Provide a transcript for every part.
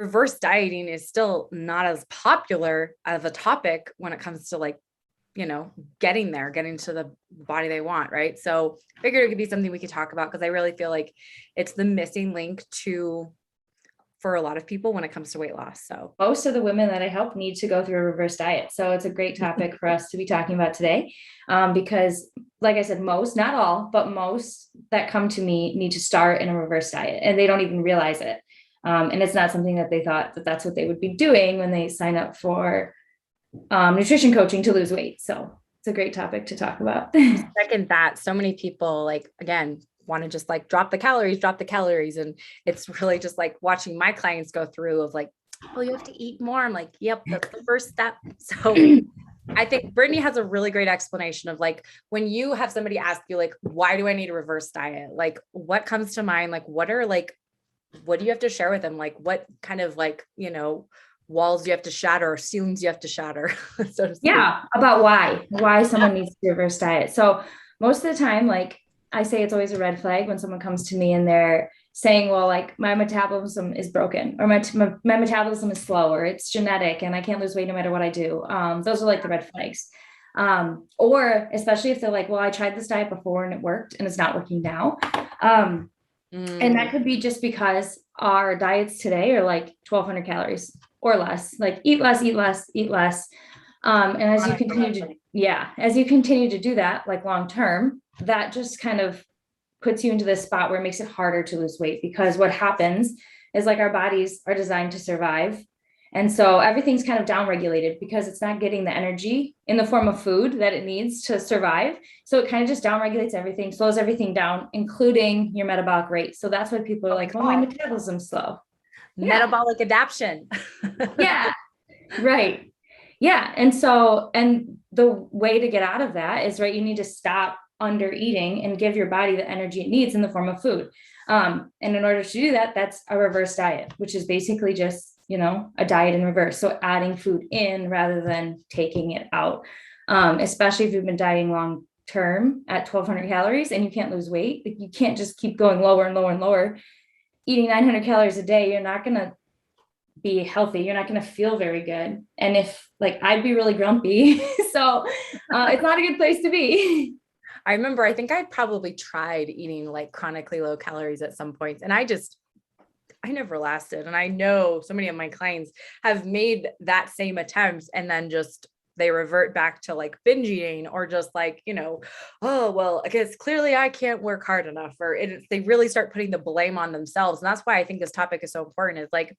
reverse dieting is still not as popular of a topic when it comes to like, getting to the body they want. Right. So I figured it could be something we could talk about, because I really feel like it's the missing link for a lot of people when it comes to weight loss. So most of the women that I help need to go through a reverse diet. So it's a great topic for us to be talking about today. Because like I said, most, not all, but most that come to me need to start in a reverse diet, and they don't even realize it. And it's not something that they thought that that's what they would be doing when they sign up for nutrition coaching to lose weight. So it's a great topic to talk about. Second that, so many people, like, again, want to just like drop the calories. And it's really just like watching my clients go through of like, oh, you have to eat more. I'm like, yep, that's the first step. So I think Brittany has a really great explanation of like, when you have somebody ask you, like, why do I need a reverse diet? Like, what comes to mind? Like, what do you have to share with them? Like, what kind of like, walls you have to shatter, or ceilings you have to shatter, so to speak. Yeah, about why someone needs to reverse diet. So most of the time, like I say, it's always a red flag when someone comes to me and they're saying, well, like my metabolism is broken, or my metabolism is slow, or it's genetic and I can't lose weight no matter what I do. Those are like the red flags. Or especially if they're like, well, I tried this diet before and it worked and it's not working now. And that could be just because our diets today are like 1,200 calories or less, like eat less, eat less, eat less. And as you continue to do that, like long term, that just kind of puts you into this spot where it makes it harder to lose weight, because what happens is like our bodies are designed to survive. And so everything's kind of downregulated because it's not getting the energy in the form of food that it needs to survive. So it kind of just downregulates everything, slows everything down, including your metabolic rate. So that's why people are like, oh, my metabolism's slow. Metabolic adaptation. Yeah, right. Yeah. And the way to get out of that is, right, you need to stop under eating and give your body the energy it needs in the form of food. And in order to do that, that's a reverse diet, which is basically just, a diet in reverse. So adding food in rather than taking it out, especially if you've been dieting long term at 1,200 calories and you can't lose weight. Like, you can't just keep going lower and lower and lower. Eating 900 calories a day, you're not going to be healthy. You're not going to feel very good. And I'd be really grumpy. So it's not a good place to be. I remember, I think I probably tried eating like chronically low calories at some points, and I never lasted. And I know so many of my clients have made that same attempt and then just they revert back to like binge eating, or just like, oh, well, I guess clearly I can't work hard enough, or they really start putting the blame on themselves. And that's why I think this topic is so important, is like,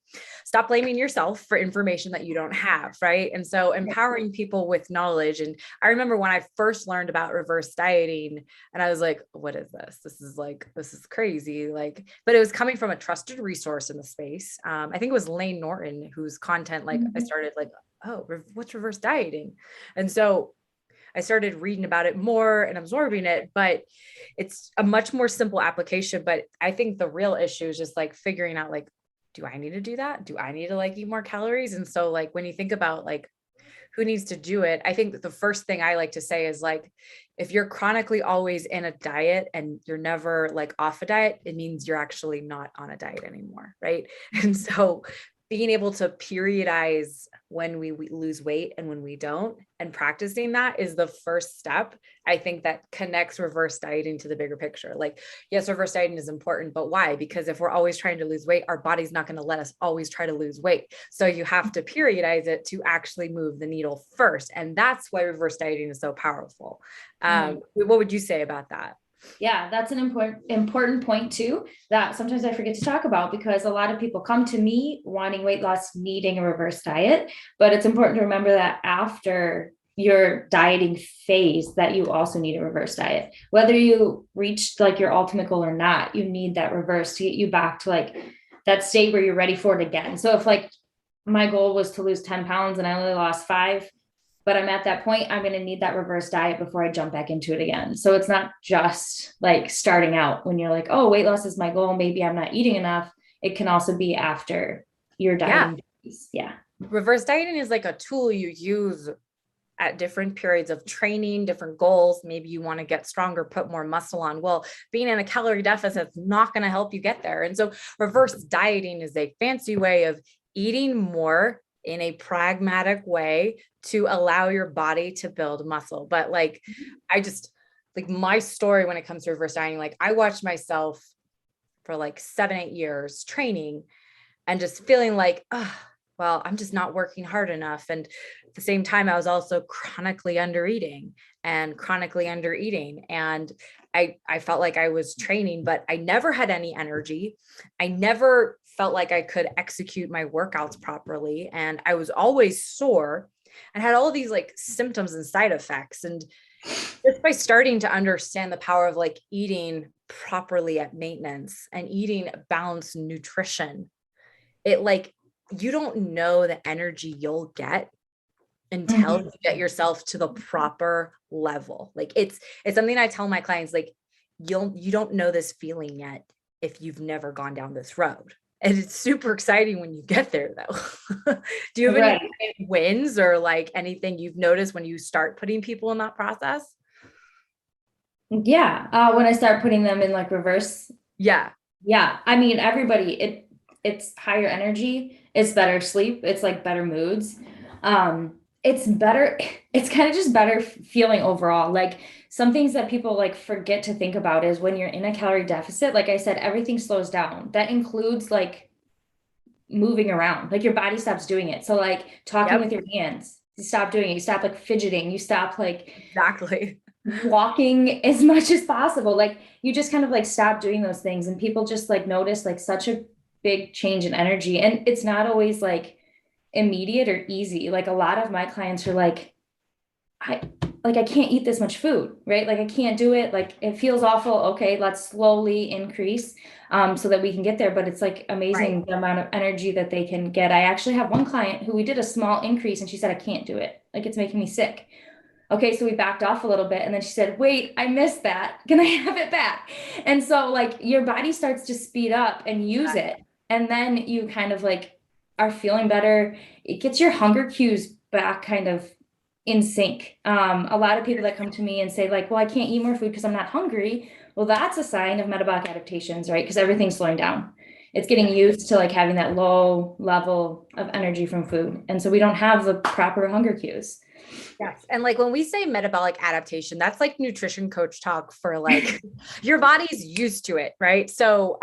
stop blaming yourself for information that you don't have. Right. And so empowering people with knowledge. And I remember when I first learned about reverse dieting, and I was like, what is this? This is crazy. Like, but it was coming from a trusted resource in the space. I think it was Lane Norton, whose content, like I started like, oh, what's reverse dieting? And so I started reading about it more and absorbing it, but it's a much more simple application. But I think the real issue is just like figuring out, like, do I need to do that? Do I need to like eat more calories? And so like, when you think about like who needs to do it, I think that the first thing I like to say is like, if you're chronically always in a diet and you're never like off a diet, it means you're actually not on a diet anymore. Right. And so being able to periodize when we lose weight and when we don't, and practicing that is the first step. I think that connects reverse dieting to the bigger picture. Like, yes, reverse dieting is important, but why? Because if we're always trying to lose weight, our body's not going to let us always try to lose weight. So you have to periodize it to actually move the needle first. And that's why reverse dieting is so powerful. What would you say about that? Yeah, that's an important point too, that sometimes I forget to talk about, because a lot of people come to me wanting weight loss, needing a reverse diet. But it's important to remember that after your dieting phase, that you also need a reverse diet. Whether you reached like your ultimate goal or not, you need that reverse to get you back to like that state where you're ready for it again. So if like my goal was to lose 10 pounds and I only lost 5, but I'm at that point, I'm going to need that reverse diet before I jump back into it again. So it's not just like starting out when you're like, oh, weight loss is my goal, maybe I'm not eating enough. It can also be after your dieting. Yeah. Reverse dieting is like a tool you use at different periods of training, different goals. Maybe you want to get stronger, put more muscle on. Well, being in a calorie deficit is not going to help you get there. And so reverse dieting is a fancy way of eating more in a pragmatic way to allow your body to build muscle. But like, I just like my story when it comes to reverse dieting, like I watched myself for like 7, 8 years training and just feeling like, oh, well, I'm just not working hard enough. And at the same time, I was also chronically under eating. And I felt like I was training, but I never had any energy. I never felt like I could execute my workouts properly. And I was always sore and had all of these like symptoms and side effects. And just by starting to understand the power of like eating properly at maintenance and eating balanced nutrition, it like, you don't know the energy you'll get until you get yourself to the proper level. Like it's something I tell my clients, like you don't know this feeling yet if you've never gone down this road. And it's super exciting when you get there though. Do you have any wins or like anything you've noticed when you start putting people in that process? Yeah. When I start putting them in like reverse. Yeah. Yeah. I mean, everybody, it's higher energy, it's better sleep, it's like better moods. It's better, it's kind of just better feeling overall. Like some things that people like forget to think about is when you're in a calorie deficit, like I said, everything slows down. That includes like moving around, like your body stops doing it. So like talking with your hands, you stop doing it, you stop like fidgeting, you stop like exactly walking as much as possible. Like you just kind of like stop doing those things, and people just like notice like such a big change in energy. And it's not always like immediate or easy. Like a lot of my clients are like, I can't eat this much food, right? Like I can't do it. Like it feels awful. Okay, let's slowly increase so that we can get there. But it's like amazing the amount of energy that they can get. I actually have one client who we did a small increase and she said, I can't do it. Like it's making me sick. Okay, so we backed off a little bit and then she said, wait, I missed that. Can I have it back? And so like your body starts to speed up and use it. And then you kind of like are feeling better. It gets your hunger cues back kind of in sync. A lot of people that come to me and say like, well, I can't eat more food because I'm not hungry. Well, that's a sign of metabolic adaptations, right? Because everything's slowing down. It's getting used to like having that low level of energy from food. And so we don't have the proper hunger cues. Yes. And like when we say metabolic adaptation, that's like nutrition coach talk for like your body's used to it, right? So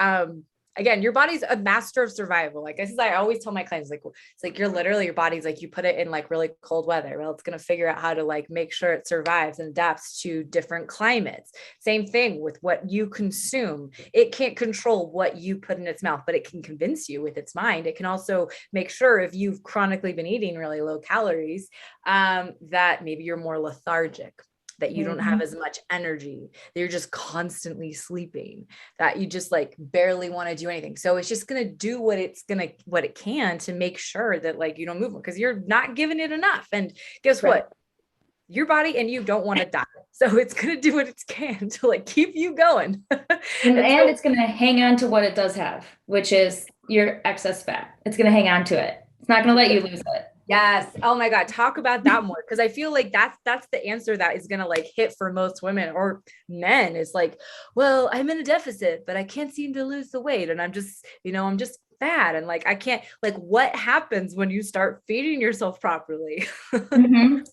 again, your body's a master of survival. Like I always tell my clients, like it's like you're literally your body's like you put it in like really cold weather. Well, it's gonna figure out how to like make sure it survives and adapts to different climates. Same thing with what you consume. It can't control what you put in its mouth, but it can convince you with its mind. It can also make sure if you've chronically been eating really low calories, that maybe you're more lethargic, that you don't have as much energy, that you're just constantly sleeping, that you just like barely want to do anything. So it's just going to do what it can to make sure that like you don't move because you're not giving it enough. And guess what? Your body and you don't want to die. So it's going to do what it can to like keep you going. and it's going to hang on to what it does have, which is your excess fat. It's going to hang on to it. It's not going to let you lose it. Yes. Oh my God. Talk about that more. Cause I feel like that's the answer that is going to like hit for most women or men. Is like, well, I'm in a deficit, but I can't seem to lose the weight. And I'm just fat. And like, I can't, like, what happens when you start feeding yourself properly?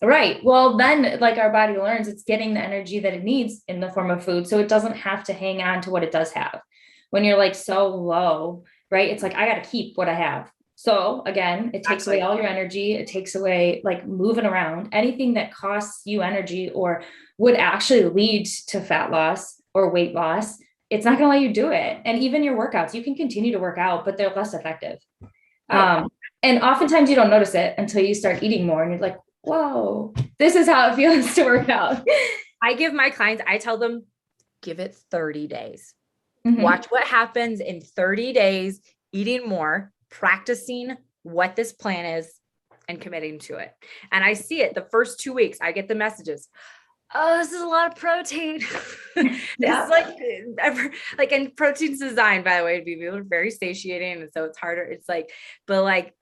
Right. Well, then like our body learns it's getting the energy that it needs in the form of food. So it doesn't have to hang on to what it does have. When you're like so low, right? It's like, I got to keep what I have. So again, it takes away all your energy. It takes away like moving around, anything that costs you energy or would actually lead to fat loss or weight loss. It's not going to let you do it. And even your workouts, you can continue to work out, but they're less effective. And oftentimes you don't notice it until you start eating more and you're like, whoa, this is how it feels to work out. I give my clients, I tell them, give it 30 days. Watch what happens in 30 days, eating more, practicing what this plan is and committing to it. And I see it the first 2 weeks, I get the messages. Oh, this is a lot of protein. It's like, and protein's designed, by the way, to be very satiating. And so it's harder. It's like, but like,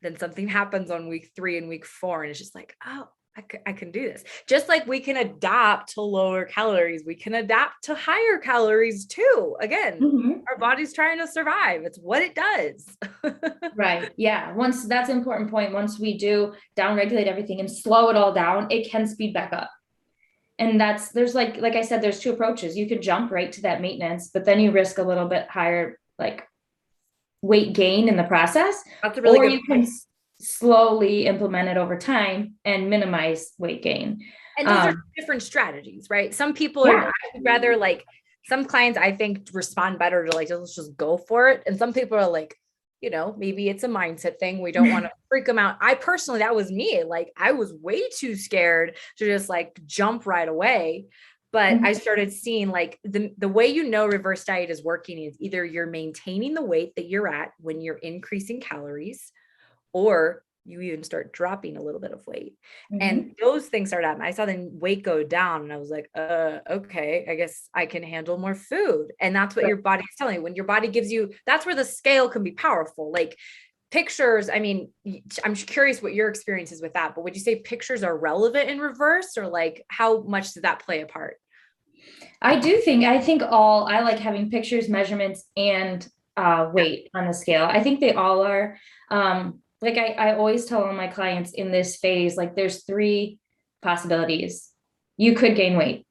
then something happens on week 3 and week 4. And it's just like, oh, I can do this. Just like we can adapt to lower calories, we can adapt to higher calories too. Again, our body's trying to survive. It's what it does. Right. Yeah. Once that's an important point. Once we do downregulate everything and slow it all down, it can speed back up. And there's like I said, there's two approaches. You could jump right to that maintenance, but then you risk a little bit higher, like weight gain in the process. That's a really or good you can slowly implement it over time and minimize weight gain. And those are different strategies, right? Some people are rather like, some clients I think respond better to like, let's just go for it. And some people are like, you know, maybe it's a mindset thing. We don't want to freak them out. I personally, that was me. Like I was way too scared to just like jump right away. But I started seeing like the way, you know, reverse diet is working is either you're maintaining the weight that you're at when you're increasing calories, or you even start dropping a little bit of weight. And those things started happening. I saw the weight go down and I was like, okay, I guess I can handle more food. And that's what your body is telling you. When your body gives you, that's where the scale can be powerful. Like pictures, I mean, I'm curious what your experience is with that, but would you say pictures are relevant in reverse, or like how much does that play a part? I like having pictures, measurements, and weight on the scale. I think they all are. Like I always tell all my clients in this phase, like there's 3 possibilities. You could gain weight,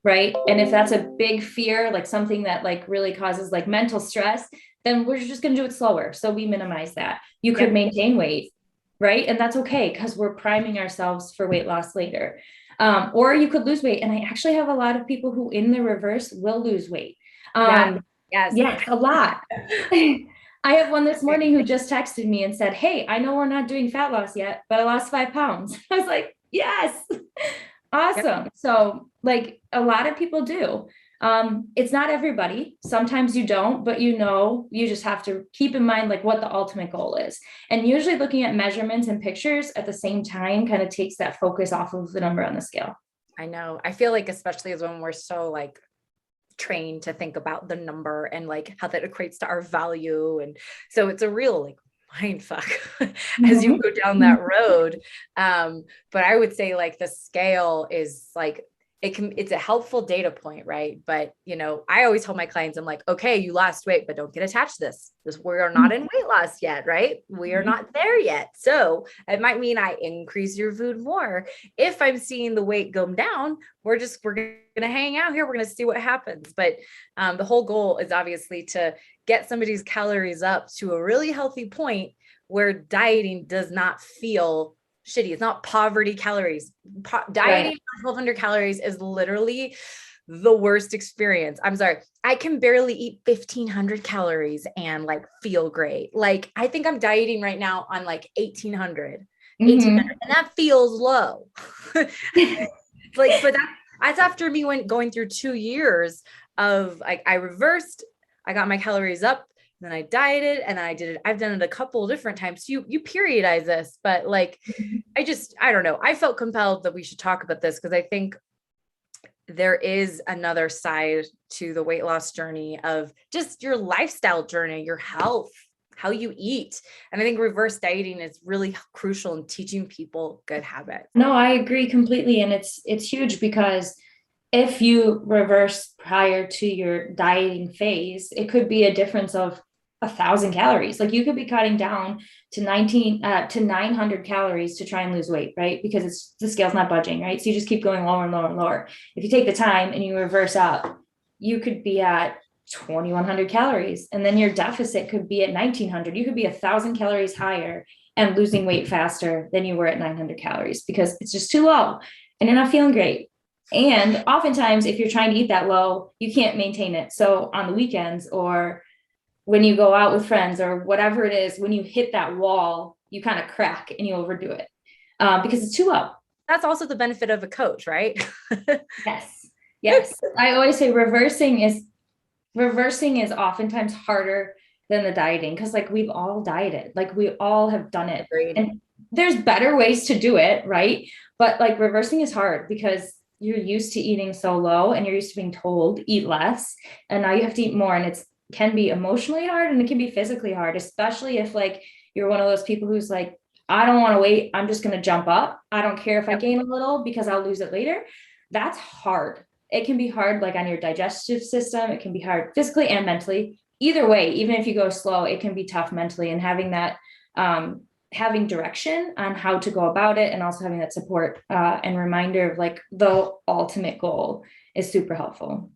right? And if that's a big fear, like something that like really causes like mental stress, then we're just going to do it slower. So we minimize that. You could maintain weight, right? And that's okay, because we're priming ourselves for weight loss later. Or you could lose weight. And I actually have a lot of people who in the reverse will lose weight. Yes, a lot. I have one this morning who just texted me and said, hey, I know we're not doing fat loss yet, but I lost 5 pounds. I was like, yes, awesome. So like a lot of people do. It's not everybody. Sometimes you don't, but you know, you just have to keep in mind like what the ultimate goal is. And usually looking at measurements and pictures at the same time kind of takes that focus off of the number on the scale. I know. I feel like, especially as when we're so like trained to think about the number and like how that equates to our value. And so it's a real like mind fuck as you go down that road. But I would say like the scale is like, it's a helpful data point, right? But, you know, I always tell my clients, I'm like, okay, you lost weight, but don't get attached to this. We are not in weight loss yet, right? We are not there yet. So it might mean I increase your food more. If I'm seeing the weight go down, we're going to hang out here. We're going to see what happens. But the whole goal is obviously to get somebody's calories up to a really healthy point where dieting does not feel shitty. It's not poverty calories. Dieting on 1,200 calories is literally the worst experience. I'm sorry. I can barely eat 1,500 calories and like feel great. Like I think I'm dieting right now on like 1,800, and that feels low. Like, but that's after me going through 2 years of like, I reversed, I got my calories up, then I dieted, and I did it. I've done it a couple of different times. You periodize this, but like, I don't know. I felt compelled that we should talk about this because I think there is another side to the weight loss journey of just your lifestyle journey, your health, how you eat. And I think reverse dieting is really crucial in teaching people good habits. No, I agree completely. And it's huge because if you reverse prior to your dieting phase, it could be a difference of 1,000 calories. Like you could be cutting down to 900 calories to try and lose weight, right? Because the scale's not budging, right? So you just keep going lower and lower and lower. If you take the time and you reverse up, you could be at 2,100 calories, and then your deficit could be at 1,900. You could be 1,000 calories higher and losing weight faster than you were at 900 calories because it's just too low and you're not feeling great. And oftentimes, if you're trying to eat that low, you can't maintain it. So on the weekends or when you go out with friends or whatever it is, when you hit that wall, you kind of crack and you overdo it because it's too low. That's also the benefit of a coach, right? Yes. I always say reversing is oftentimes harder than the dieting because like we've all dieted, like we all have done it. Agreed. And there's better ways to do it, right? But like reversing is hard because you're used to eating so low and you're used to being told eat less, and now you have to eat more, and it can be emotionally hard and it can be physically hard, especially if like you're one of those people who's like, I don't want to wait. I'm just going to jump up. I don't care if I gain a little because I'll lose it later. That's hard. It can be hard, like on your digestive system. It can be hard physically and mentally. Either way, even if you go slow, it can be tough mentally. And having that, having direction on how to go about it, and also having that support and reminder of like the ultimate goal is super helpful.